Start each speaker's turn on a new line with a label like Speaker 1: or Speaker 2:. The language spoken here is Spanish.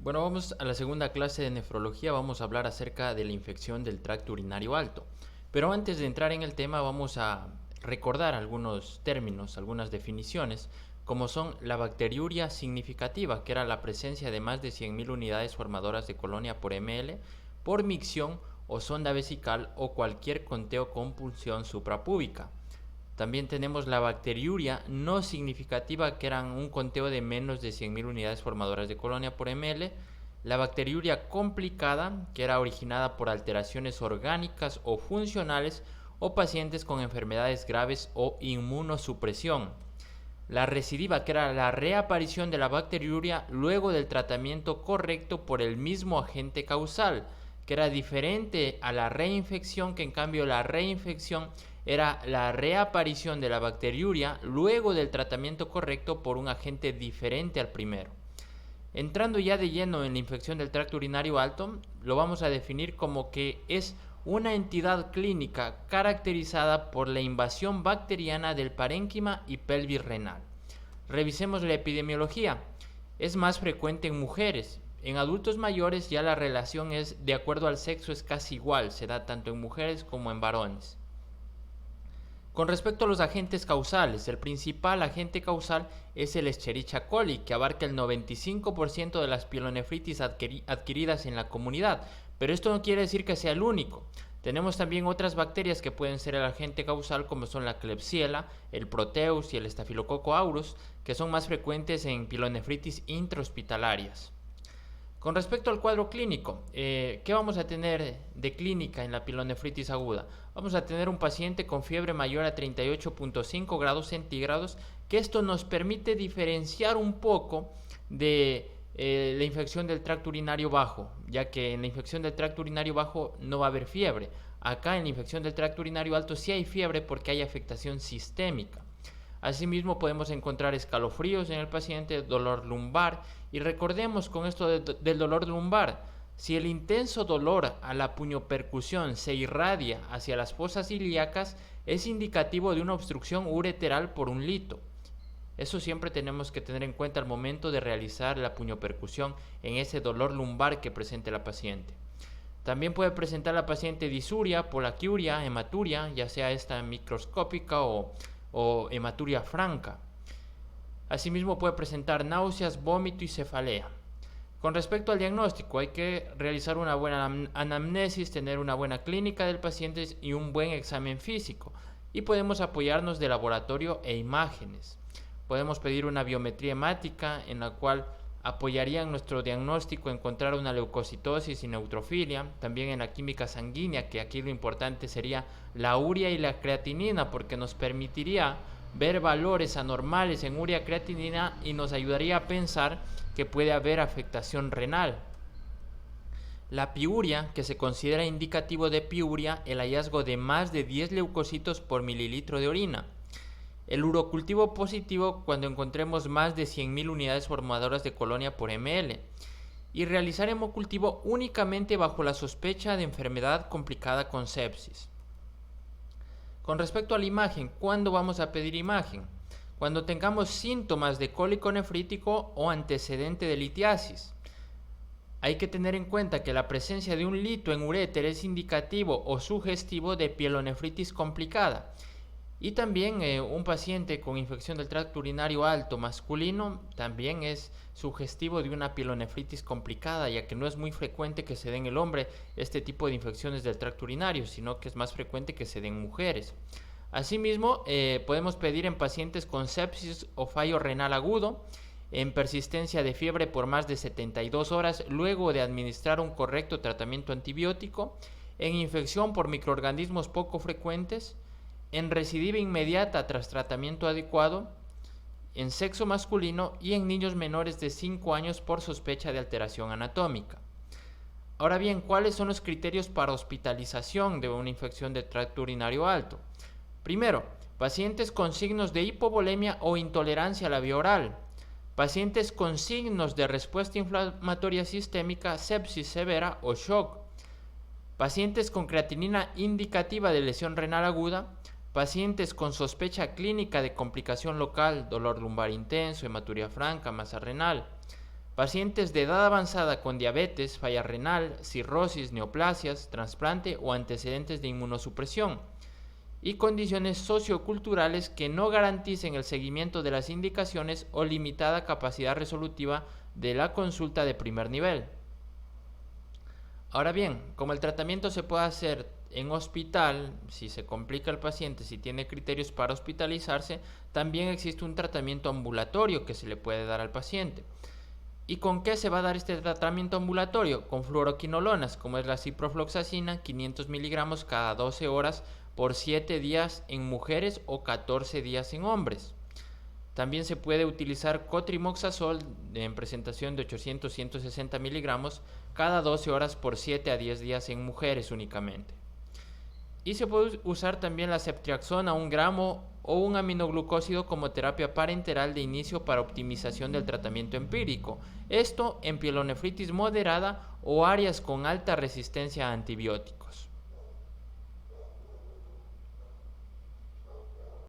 Speaker 1: Bueno, vamos a la segunda clase de nefrología. Vamos a hablar acerca de la infección del tracto urinario alto. Pero antes de entrar en el tema, vamos a recordar algunos términos, algunas definiciones, como son la bacteriuria significativa, que era la presencia de más de 100.000 unidades formadoras de colonia por ml, por micción o sonda vesical o cualquier conteo con punción suprapúbica. También tenemos la bacteriuria no significativa, que eran un conteo de menos de 100.000 unidades formadoras de colonia por ml. La bacteriuria complicada, que era originada por alteraciones orgánicas o funcionales o pacientes con enfermedades graves o inmunosupresión. La recidiva, que era la reaparición de la bacteriuria luego del tratamiento correcto por el mismo agente causal, que era diferente a la reinfección, que en cambio la reinfección era la reaparición de la bacteriuria luego del tratamiento correcto por un agente diferente al primero. Entrando ya de lleno en la infección del tracto urinario alto, lo vamos a definir como que es una entidad clínica caracterizada por la invasión bacteriana del parénquima y pelvis renal. Revisemos la epidemiología. Es más frecuente en mujeres. En adultos mayores ya la relación es, de acuerdo al sexo, es casi igual, se da tanto en mujeres como en varones. Con respecto a los agentes causales, el principal agente causal es el Escherichia coli, que abarca el 95% de las pielonefritis adquiridas en la comunidad, pero esto no quiere decir que sea el único. Tenemos también otras bacterias que pueden ser el agente causal, como son la Klebsiella, el Proteus y el Staphylococcus aureus, que son más frecuentes en pielonefritis intrahospitalarias. Con respecto al cuadro clínico, ¿qué vamos a tener de clínica en la pielonefritis aguda? Vamos a tener un paciente con fiebre mayor a 38.5 grados centígrados, que esto nos permite diferenciar un poco de la infección del tracto urinario bajo, ya que en la infección del tracto urinario bajo no va a haber fiebre. Acá en la infección del tracto urinario alto sí hay fiebre porque hay afectación sistémica. Asimismo podemos encontrar escalofríos en el paciente, dolor lumbar, y recordemos con esto del dolor lumbar, si el intenso dolor a la puñopercusión se irradia hacia las fosas ilíacas, es indicativo de una obstrucción ureteral por un lito. Eso siempre tenemos que tener en cuenta al momento de realizar la puñopercusión en ese dolor lumbar que presente la paciente. También puede presentar la paciente disuria, polaquiuria, hematuria, ya sea esta microscópica o hematuria franca. Asimismo puede presentar náuseas, vómito y cefalea. Con respecto al diagnóstico, hay que realizar una buena anamnesis, tener una buena clínica del paciente y un buen examen físico. Y podemos apoyarnos de laboratorio e imágenes. Podemos pedir una biometría hemática en la cual apoyaría en nuestro diagnóstico encontrar una leucocitosis y neutrofilia, también en la química sanguínea, que aquí lo importante sería la urea y la creatinina, porque nos permitiría ver valores anormales en urea creatinina y nos ayudaría a pensar que puede haber afectación renal. La piuria, que se considera indicativo de piuria, el hallazgo de más de 10 leucocitos por mililitro de orina. El urocultivo positivo cuando encontremos más de 100.000 unidades formadoras de colonia por ml. Y realizar hemocultivo únicamente bajo la sospecha de enfermedad complicada con sepsis. Con respecto a la imagen, ¿cuándo vamos a pedir imagen? Cuando tengamos síntomas de cólico nefrítico o antecedente de litiasis. Hay que tener en cuenta que la presencia de un lito en uréter es indicativo o sugestivo de pielonefritis complicada. Y también un paciente con infección del tracto urinario alto masculino también es sugestivo de una pielonefritis complicada, ya que no es muy frecuente que se dé en el hombre este tipo de infecciones del tracto urinario, sino que es más frecuente que se den en mujeres. Asimismo, podemos pedir en pacientes con sepsis o fallo renal agudo, en persistencia de fiebre por más de 72 horas luego de administrar un correcto tratamiento antibiótico, en infección por microorganismos poco frecuentes, en recidiva inmediata tras tratamiento adecuado, en sexo masculino y en niños menores de 5 años por sospecha de alteración anatómica. Ahora bien, ¿cuáles son los criterios para hospitalización de una infección de tracto urinario alto? Primero, pacientes con signos de hipovolemia o intolerancia a la vía oral, pacientes con signos de respuesta inflamatoria sistémica, sepsis severa o shock, pacientes con creatinina indicativa de lesión renal aguda, pacientes con sospecha clínica de complicación local, dolor lumbar intenso, hematuria franca, masa renal, pacientes de edad avanzada con diabetes, falla renal, cirrosis, neoplasias, trasplante o antecedentes de inmunosupresión, y condiciones socioculturales que no garanticen el seguimiento de las indicaciones o limitada capacidad resolutiva de la consulta de primer nivel. Ahora bien, como el tratamiento se puede hacer en hospital, si se complica el paciente, si tiene criterios para hospitalizarse, también existe un tratamiento ambulatorio que se le puede dar al paciente. ¿Y con qué se va a dar este tratamiento ambulatorio? Con fluoroquinolonas, como es la ciprofloxacina, 500 miligramos cada 12 horas por 7 días en mujeres o 14 días en hombres. También se puede utilizar cotrimoxazol en presentación de 800-160 miligramos cada 12 horas por 7 a 10 días en mujeres únicamente. Y se puede usar también la ceftriaxona 1 gramo o un aminoglucósido como terapia parenteral de inicio para optimización del tratamiento empírico. Esto en pielonefritis moderada o áreas con alta resistencia a antibióticos.